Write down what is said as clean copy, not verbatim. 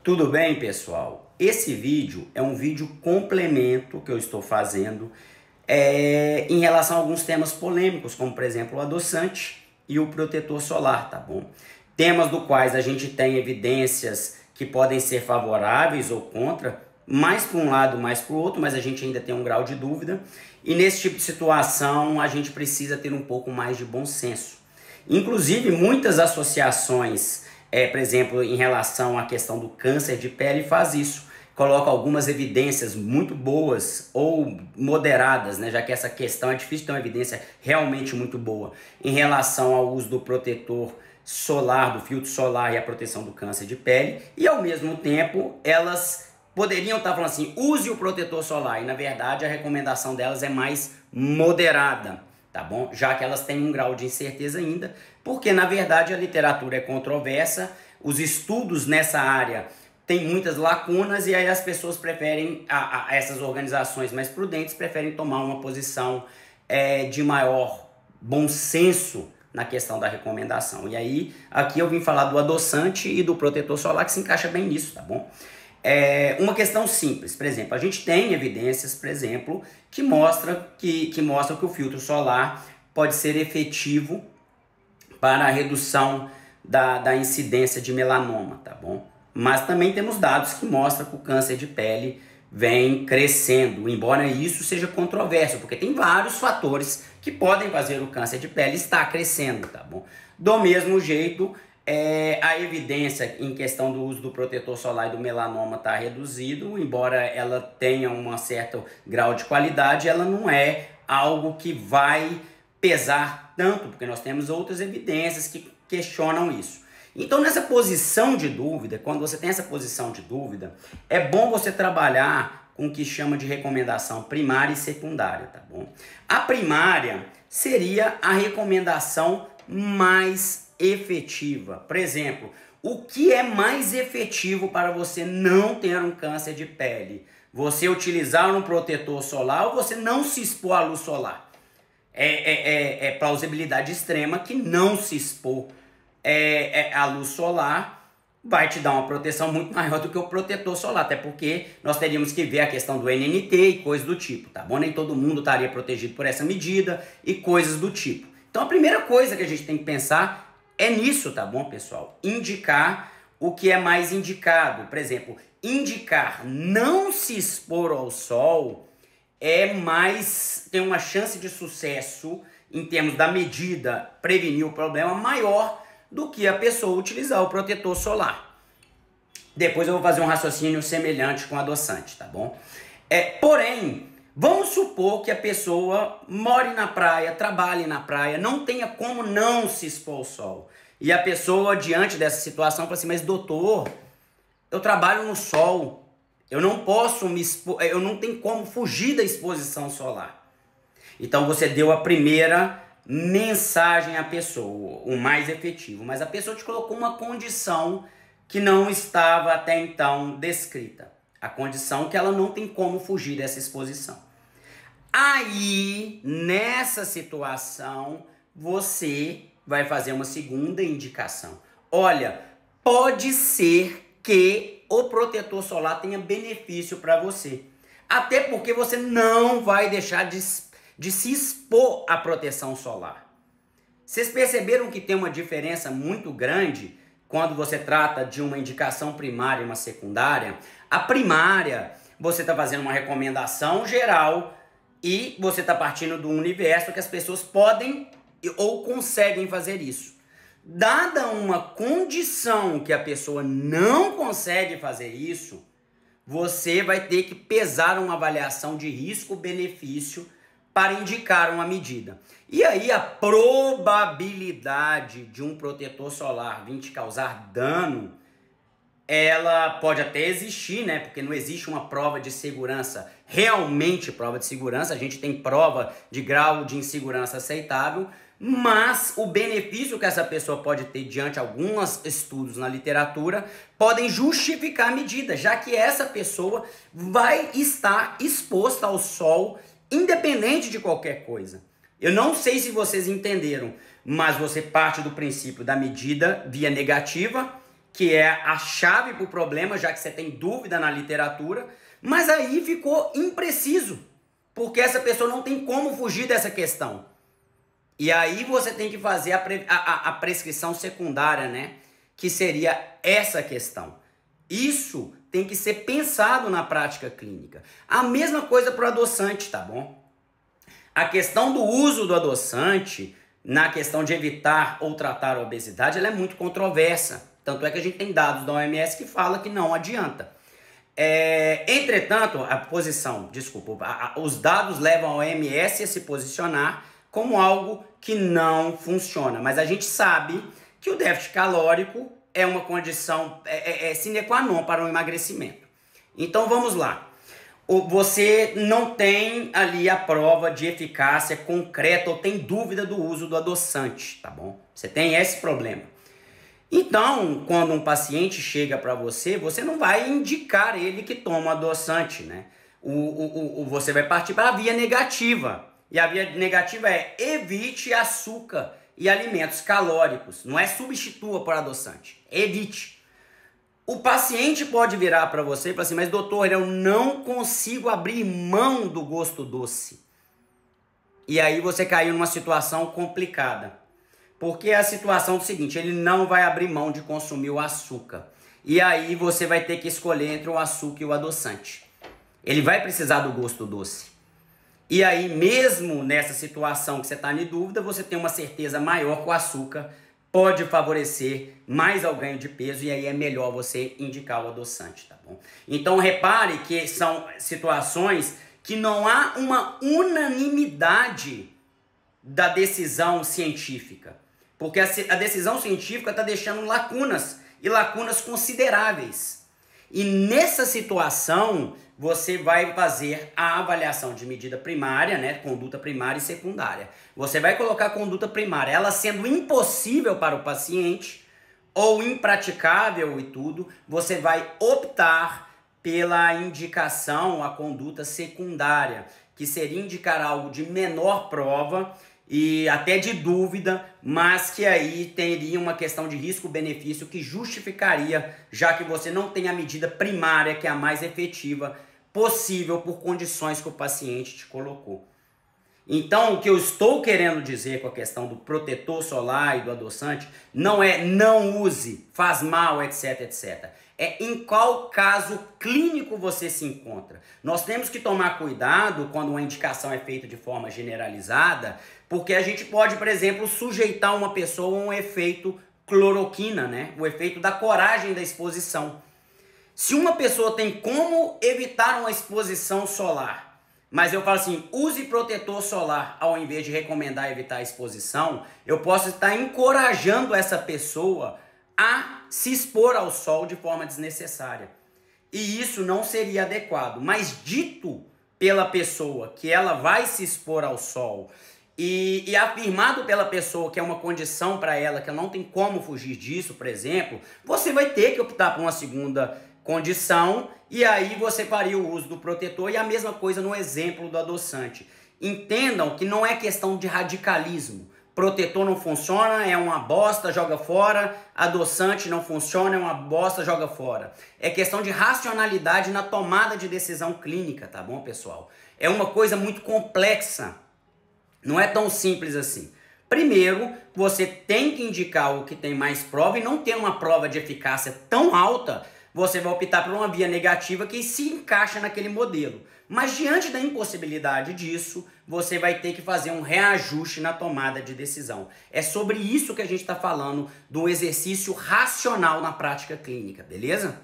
Tudo bem, pessoal? Esse vídeo é um vídeo complemento que eu estou fazendo em relação a alguns temas polêmicos, como por exemplo o adoçante e o protetor solar, tá bom? Temas do quais a gente tem evidências que podem ser favoráveis ou contra, mais para um lado, mais para o outro, mas a gente ainda tem um grau de dúvida. E nesse tipo de situação a gente precisa ter um pouco mais de bom senso. Inclusive muitas associações, por exemplo, em relação à questão do câncer de pele, faz isso. Coloca algumas evidências muito boas ou moderadas, né? Já que essa questão é difícil ter uma evidência realmente muito boa em relação ao uso do protetor solar, do filtro solar e a proteção do câncer de pele. E ao mesmo tempo elas poderiam estar falando assim, use o protetor solar. E na verdade a recomendação delas é mais moderada, tá bom? Já que elas têm um grau de incerteza ainda, porque na verdade a literatura é controversa, os estudos nessa área têm muitas lacunas e aí as pessoas preferem, essas organizações mais prudentes preferem tomar uma posição de maior bom senso na questão da recomendação. E aí aqui eu vim falar do adoçante e do protetor solar que se encaixa bem nisso, tá bom? Uma questão simples, por exemplo, a gente tem evidências, por exemplo, que mostram que o filtro solar pode ser efetivo para a redução da incidência de melanoma, tá bom? Mas também temos dados que mostram que o câncer de pele vem crescendo, embora isso seja controverso, porque tem vários fatores que podem fazer o câncer de pele estar crescendo, tá bom? Do mesmo jeito, a evidência em questão do uso do protetor solar e do melanoma está reduzido, embora ela tenha um certo grau de qualidade, ela não é algo que vai pesar tanto, porque nós temos outras evidências que questionam isso. Então, nessa posição de dúvida, quando você tem essa posição de dúvida, é bom você trabalhar com o que chama de recomendação primária e secundária, tá bom? A primária seria a recomendação mais efetiva. Por exemplo, o que é mais efetivo para você não ter um câncer de pele? Você utilizar um protetor solar ou você não se expor à luz solar? É plausibilidade extrema que não se expor à luz solar vai te dar uma proteção muito maior do que o protetor solar, até porque nós teríamos que ver a questão do NNT e coisas do tipo, tá bom? Nem todo mundo estaria protegido por essa medida e coisas do tipo. Então a primeira coisa que a gente tem que pensar é nisso, tá bom, pessoal? Indicar o que é mais indicado. Por exemplo, indicar não se expor ao sol tem uma chance de sucesso em termos da medida prevenir o problema maior do que a pessoa utilizar o protetor solar. Depois eu vou fazer um raciocínio semelhante com adoçante, tá bom? Porém, vamos supor que a pessoa more na praia, trabalhe na praia, não tenha como não se expor ao sol. E a pessoa, diante dessa situação, fala assim, mas doutor, eu trabalho no sol, eu não posso me expor, eu não tenho como fugir da exposição solar. Então você deu a primeira mensagem à pessoa, o mais efetivo, mas a pessoa te colocou uma condição que não estava até então descrita. A condição que ela não tem como fugir dessa exposição. Aí, nessa situação, você vai fazer uma segunda indicação. Olha, pode ser que o protetor solar tenha benefício para você. Até porque você não vai deixar de se expor à proteção solar. Vocês perceberam que tem uma diferença muito grande quando você trata de uma indicação primária e uma secundária? A primária, você está fazendo uma recomendação geral e você está partindo do universo que as pessoas podem ou conseguem fazer isso. Dada uma condição que a pessoa não consegue fazer isso, você vai ter que pesar uma avaliação de risco-benefício para indicar uma medida. E aí a probabilidade de um protetor solar vir te causar dano, ela pode até existir, né? Porque não existe uma prova de segurança, realmente prova de segurança, a gente tem prova de grau de insegurança aceitável, mas o benefício que essa pessoa pode ter diante de alguns estudos na literatura podem justificar a medida, já que essa pessoa vai estar exposta ao sol independente de qualquer coisa. Eu não sei se vocês entenderam, mas você parte do princípio da medida via negativa, que é a chave para o problema, já que você tem dúvida na literatura, mas aí ficou impreciso, porque essa pessoa não tem como fugir dessa questão. E aí você tem que fazer a prescrição secundária, né? Que seria essa questão. Isso tem que ser pensado na prática clínica. A mesma coisa para o adoçante, tá bom? A questão do uso do adoçante, na questão de evitar ou tratar a obesidade, ela é muito controversa. Tanto é que a gente tem dados da OMS que fala que não adianta. Entretanto, os dados levam a OMS a se posicionar como algo que não funciona. Mas a gente sabe que o déficit calórico é uma condição sine qua non para o emagrecimento. Então vamos lá. Você não tem ali a prova de eficácia concreta ou tem dúvida do uso do adoçante, tá bom? Você tem esse problema. Então, quando um paciente chega para você, você não vai indicar ele que toma adoçante, né? Você vai partir para a via negativa. E a via negativa é evite açúcar e alimentos calóricos. Não é substitua por adoçante, evite. O paciente pode virar para você e falar assim, mas doutor, eu não consigo abrir mão do gosto doce. E aí você caiu numa situação complicada. Porque é a situação do seguinte, ele não vai abrir mão de consumir o açúcar. E aí você vai ter que escolher entre o açúcar e o adoçante. Ele vai precisar do gosto doce. E aí, mesmo nessa situação que você está em dúvida, você tem uma certeza maior que o açúcar pode favorecer mais ao ganho de peso e aí é melhor você indicar o adoçante, tá bom? Então, repare que são situações que não há uma unanimidade da decisão científica. Porque a decisão científica está deixando lacunas, e lacunas consideráveis. E nessa situação, você vai fazer a avaliação de medida primária, né, conduta primária e secundária. Você vai colocar a conduta primária, ela sendo impossível para o paciente, ou impraticável e tudo, você vai optar pela indicação, a conduta secundária, que seria indicar algo de menor prova, e até de dúvida, mas que aí teria uma questão de risco-benefício que justificaria, já que você não tem a medida primária, que é a mais efetiva possível por condições que o paciente te colocou. Então, o que eu estou querendo dizer com a questão do protetor solar e do adoçante não é não use, faz mal, etc, etc. É em qual caso clínico você se encontra. Nós temos que tomar cuidado quando uma indicação é feita de forma generalizada, porque a gente pode, por exemplo, sujeitar uma pessoa a um efeito cloroquina, né? O efeito da coragem da exposição. Se uma pessoa tem como evitar uma exposição solar, mas eu falo assim, use protetor solar ao invés de recomendar evitar a exposição, eu posso estar encorajando essa pessoa a se expor ao sol de forma desnecessária. E isso não seria adequado. Mas dito pela pessoa que ela vai se expor ao sol e afirmado pela pessoa que é uma condição para ela, que ela não tem como fugir disso, por exemplo, você vai ter que optar por uma segunda condição e aí você faria o uso do protetor e a mesma coisa no exemplo do adoçante. Entendam que não é questão de radicalismo. Protetor não funciona, é uma bosta, joga fora. Adoçante não funciona, é uma bosta, joga fora. É questão de racionalidade na tomada de decisão clínica, tá bom, pessoal? É uma coisa muito complexa. Não é tão simples assim. Primeiro, você tem que indicar o que tem mais prova e não ter uma prova de eficácia tão alta, você vai optar por uma via negativa que se encaixa naquele modelo. Mas diante da impossibilidade disso, você vai ter que fazer um reajuste na tomada de decisão. É sobre isso que a gente está falando do exercício racional na prática clínica, beleza?